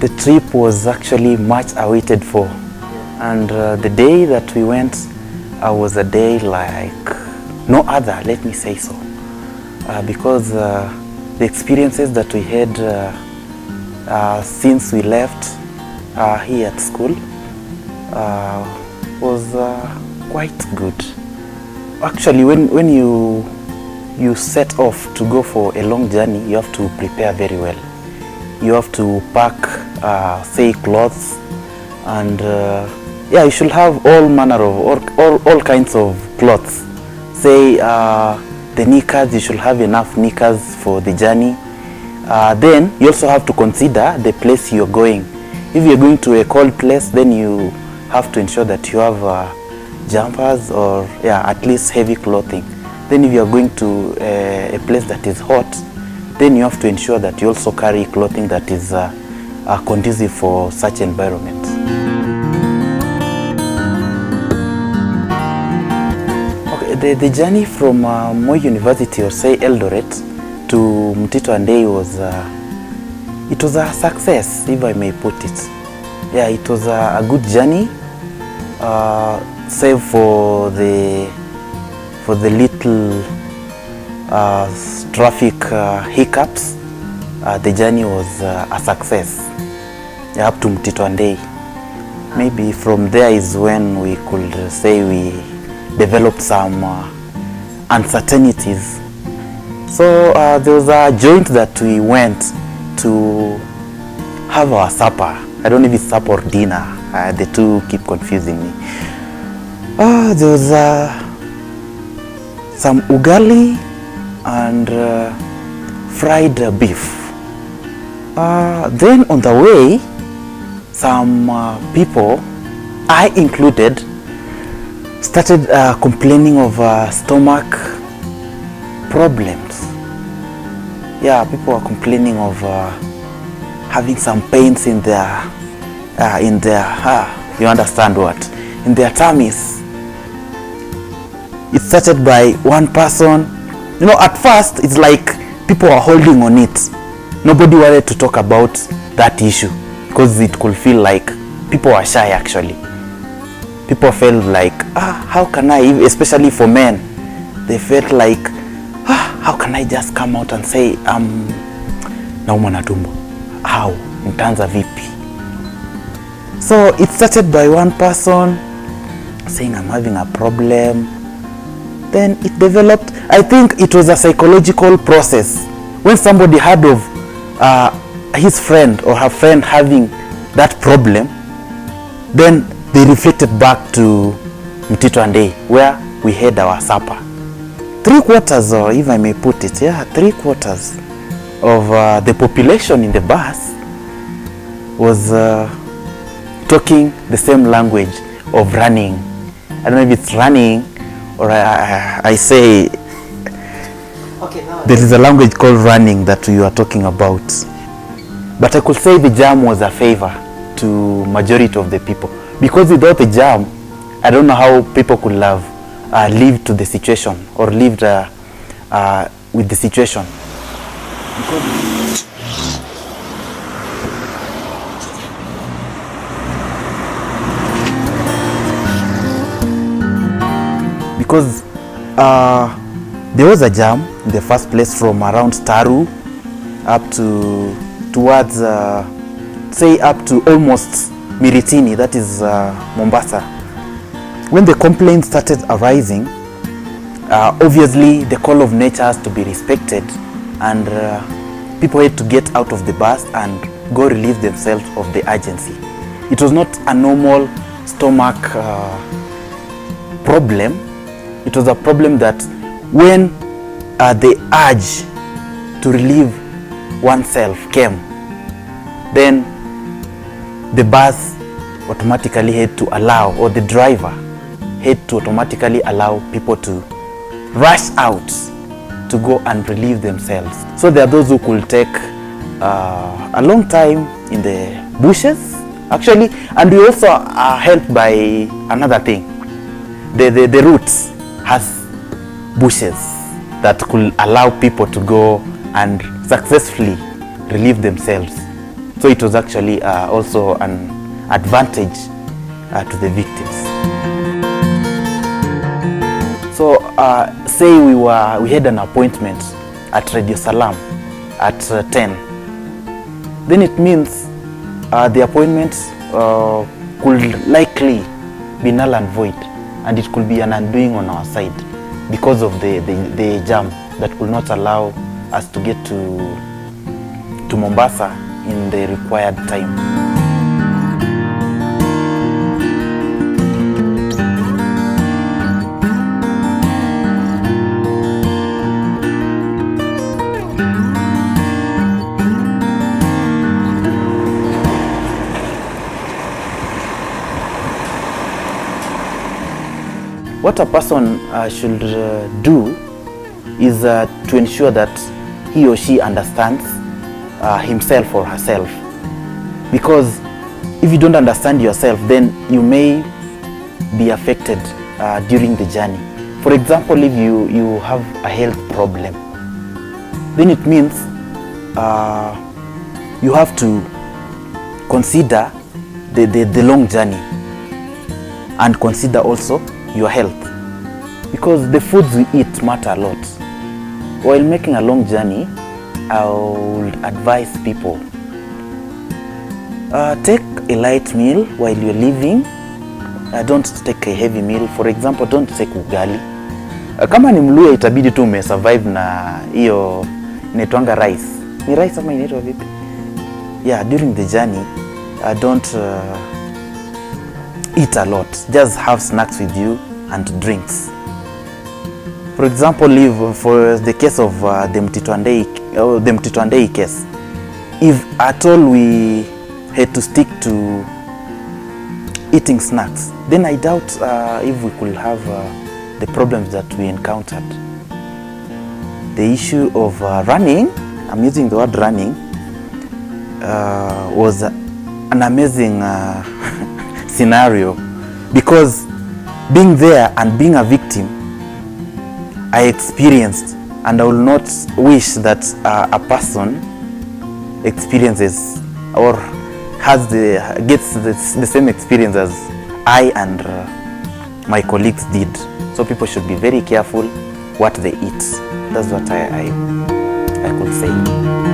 The trip was actually much awaited for, and the day that we went was a day like no other, let me say so, because the experiences that we had since we left here at school was quite good. Actually, when you set off to go for a long journey, you have to prepare very well. You have to pack, say, clothes, and yeah, you should have all manner of, all kinds of clothes. Say, the knickers, you should have enough knickers for the journey. Then you also have to consider the place you're going. If you're going to a cold place, then you have to ensure that you have jumpers or at least heavy clothing. Then if you're going to a place that is hot, then you have to ensure that you also carry clothing that is conducive for such environment. Okay, the journey from Moi University, or say Eldoret, to Mtito Andei was it was a success, if I may put it. Yeah, it was a good journey, save for the little traffic hiccups. The journey was a success, up to Mtito Andei. Maybe from there is when we could say we developed some uncertainties. So there was a joint that we went to have our supper. I don't know if it's supper or dinner. The two keep confusing me. There was some ugali and fried beef. Then on the way, some people, I included, started complaining of stomach problems. Yeah, people are complaining of having some pains in their you understand what? In their tummies. It started by one person. You know, at first it's like people are holding on it. Nobody wanted to talk about that issue because it could feel like people are shy actually. People felt like, how can I, especially for men, they felt like, how can I just come out and say, naumwa na tumbo? How? Nitaanza vipi? So it started by one person saying, I'm having a problem. Then it developed. I think it was a psychological process. When somebody heard of his friend or her friend having that problem, then they reflected back to Mtito Andei, where we had our supper. 3/4, or if I may put it, 3/4 of the population in the bus was talking the same language of running. I don't know if it's running or I say, okay, there is a language called running that you are talking about. But I could say the jam was a favor to majority of the people, because without the jam, I don't know how people could have lived to the situation or lived with the situation. Because there was a jam in the first place from around Taru up to towards say up to almost Miritini, that is Mombasa. When the complaints started arising, obviously the call of nature has to be respected, and people had to get out of the bus and go relieve themselves of the urgency. It was not a normal stomach problem. It was a problem that when the urge to relieve oneself came, then the bus automatically had to allow, or the driver had to automatically allow people to rush out to go and relieve themselves. So there are those who could take a long time in the bushes, actually, and we also are helped by another thing. The routes has bushes that could allow people to go and successfully relieve themselves. So it was actually also an advantage to the victims. So say we had an appointment at Radio Salam at 10. Then it means the appointment could likely be null and void, and it could be an undoing on our side because of the jam that will not allow us to get to Mombasa in the required time. What a person should do is to ensure that he or she understands himself or herself. Because if you don't understand yourself, then you may be affected during the journey. For example, if you have a health problem, then it means you have to consider the long journey and consider also your health, because the foods we eat matter a lot. While making a long journey, I would advise people take a light meal while you're leaving. Don't take a heavy meal. For example, don't take ugali. Kama ni Mluya itabidi tu umesurvive na hiyo inaitwanga rice. Ni rice ama inaitwa vipi? Yeah, during the journey, don't eat a lot. Just have snacks with you and drinks. For example, if for the case of the Mtito Andei case, if at all we had to stick to eating snacks, then I doubt if we could have the problems that we encountered. The issue of running, I'm using the word running, was an amazing scenario, because being there and being a victim, I experienced, and I will not wish that a person experiences or gets the same experience as I and my colleagues did. So people should be very careful what they eat. That's what I could say.